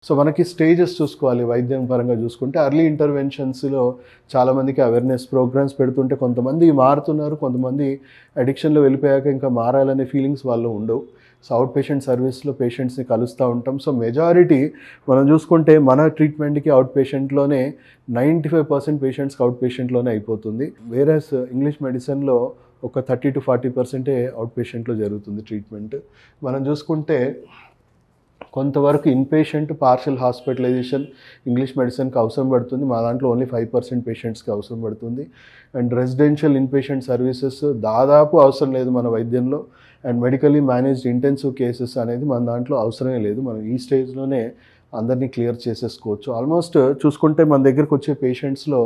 So మనకి stages చూసుకోవాలి వైద్యం పరంగా చూసుకుంటే ఎర్లీ ఇంటర్వెన్షన్స్లో చాలామందికి అవేర్నెస్ ప్రోగ్రామ్స్ పెడుతుంటే కొంతమంది మారుతున్నారు, కొంతమంది అడిక్షన్లో వెళ్ళిపోయాక ఇంకా మారాలనే ఫీలింగ్స్ వాళ్ళు ఉండవు. సో అవుట్ పేషెంట్ సర్వీస్లో పేషెంట్స్ని కలుస్తూ ఉంటాం. సో మెజారిటీ మనం చూసుకుంటే మన ట్రీట్మెంట్కి అవుట్ పేషెంట్లోనే 95% పేషెంట్స్కి అవుట్ పేషెంట్లోనే అయిపోతుంది. వేరేస్ ఇంగ్లీష్ మెడిసిన్లో ఒక 30-40% అవుట్ పేషెంట్లో జరుగుతుంది ట్రీట్మెంట్. మనం చూసుకుంటే కొంతవరకు ఇన్పేషెంట్ పార్షియల్ హాస్పిటలైజేషన్ ఇంగ్లీష్ మెడిసిన్కి అవసరం పడుతుంది. మా దాంట్లో ఓన్లీ 5% పేషెంట్స్కి అవసరం పడుతుంది. అండ్ రెసిడెన్షియల్ ఇన్పేషెంట్ సర్వీసెస్ దాదాపు అవసరం లేదు మన వైద్యంలో. And medically managed intensive cases అనేది మన దాంట్లో అవసరమే లేదు. మనం ఈ స్టేజ్లోనే అందరినీ క్లియర్ చేసేసుకోవచ్చు. ఆల్మోస్ట్ చూసుకుంటే మన దగ్గరకు వచ్చే పేషెంట్స్లో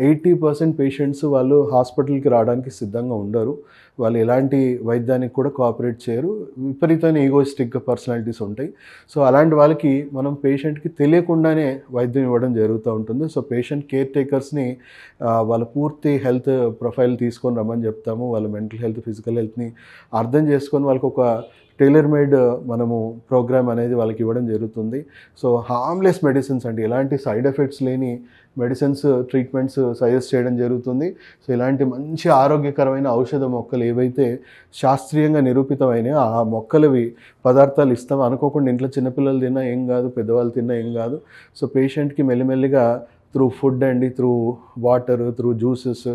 80% పేషెంట్స్ వాళ్ళు హాస్పిటల్కి రావడానికి సిద్ధంగా ఉండరు. వాళ్ళు ఎలాంటి వైద్యానికి కూడా కోఆపరేట్ చేయరు. విపరీతమైన ఈగోయిస్టిక్గా పర్సనాలిటీస్ ఉంటాయి. సో అలాంటి వాళ్ళకి మనం పేషెంట్కి తెలియకుండానే వైద్యం ఇవ్వడం జరుగుతూ ఉంటుంది. సో పేషెంట్ కేర్ టేకర్స్ని వాళ్ళ పూర్తి హెల్త్ ప్రొఫైల్ తీసుకొని రమ్మని చెప్తాము. వాళ్ళ మెంటల్ హెల్త్, ఫిజికల్ హెల్త్ని అర్థం చేసుకొని వాళ్ళకి ఒక టైలర్ మేడ్ మనము ప్రోగ్రామ్ అనేది వాళ్ళకి ఇవ్వడం జరుగుతుంది. సో హార్మ్లెస్ మెడిసిన్స్ అంటే ఎలాంటి సైడ్ ఎఫెక్ట్స్ లేని మెడిసిన్స్, ట్రీట్మెంట్స్ సజెస్ట్ చేయడం జరుగుతుంది. సో ఇలాంటి మంచి ఆరోగ్యకరమైన ఔషధ మొక్కలు ఏవైతే శాస్త్రీయంగా నిరూపితమైన ఆ మొక్కలవి పదార్థాలు ఇస్తాం. అనుకోకుండా ఇంట్లో చిన్నపిల్లలు తిన్నా ఏం కాదు, పెద్దవాళ్ళు తిన్నా ఏం కాదు. సో పేషెంట్కి మెల్లిమెల్లిగా త్రూ ఫుడ్ అండి, త్రూ వాటర్, త్రూ జ్యూసెస్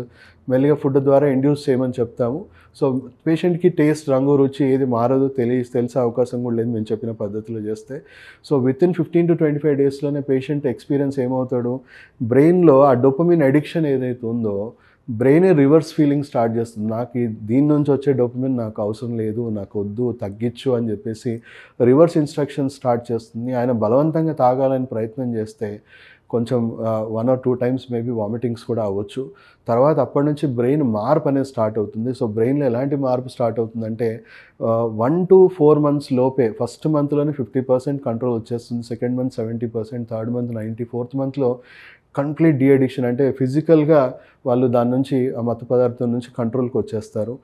మెల్లిగా ఫుడ్ ద్వారా ఇండ్యూస్ చేయమని చెప్తాము. సో పేషెంట్కి టేస్ట్, రంగు, రుచి ఏది మారదు తెలిసే అవకాశం కూడా లేదు మేము చెప్పిన పద్ధతిలో చేస్తే. సో వితిన్ 15 to 25 డేస్లోనే పేషెంట్ ఎక్స్పీరియన్స్ ఏమవుతాడు, బ్రెయిన్లో ఆ డోపమిన్ అడిక్షన్ ఏదైతే ఉందో బ్రెయిన్ రివర్స్ ఫీలింగ్ స్టార్ట్ చేస్తుంది. నాకు దీని నుంచి వచ్చే డోపమిన్ నాకు అవసరం లేదు, నాకు వద్దు, తగ్గించు అని చెప్పేసి రివర్స్ ఇన్స్ట్రక్షన్ స్టార్ట్ చేస్తుంది. ఆయన బలవంతంగా తాగాలని ప్రయత్నం చేస్తే కొంచెం 1 or 2 times మేబీ వామిటింగ్స్ కూడా అవ్వచ్చు. తర్వాత అప్పటి నుంచి బ్రెయిన్ మార్పు అనేది స్టార్ట్ అవుతుంది. సో బ్రెయిన్లో ఎలాంటి మార్పు స్టార్ట్ అవుతుందంటే 1 to 4 months లోపే ఫస్ట్ మంత్లోనే 50% కంట్రోల్ వచ్చేస్తుంది, second month 70%, third month 90%, fourth మంత్లో కంప్లీట్ డీ అడిక్షన్ అంటే ఫిజికల్గా వాళ్ళు దాని నుంచి ఆ మత్తు పదార్థం నుంచి కంట్రోల్కి వచ్చేస్తారు.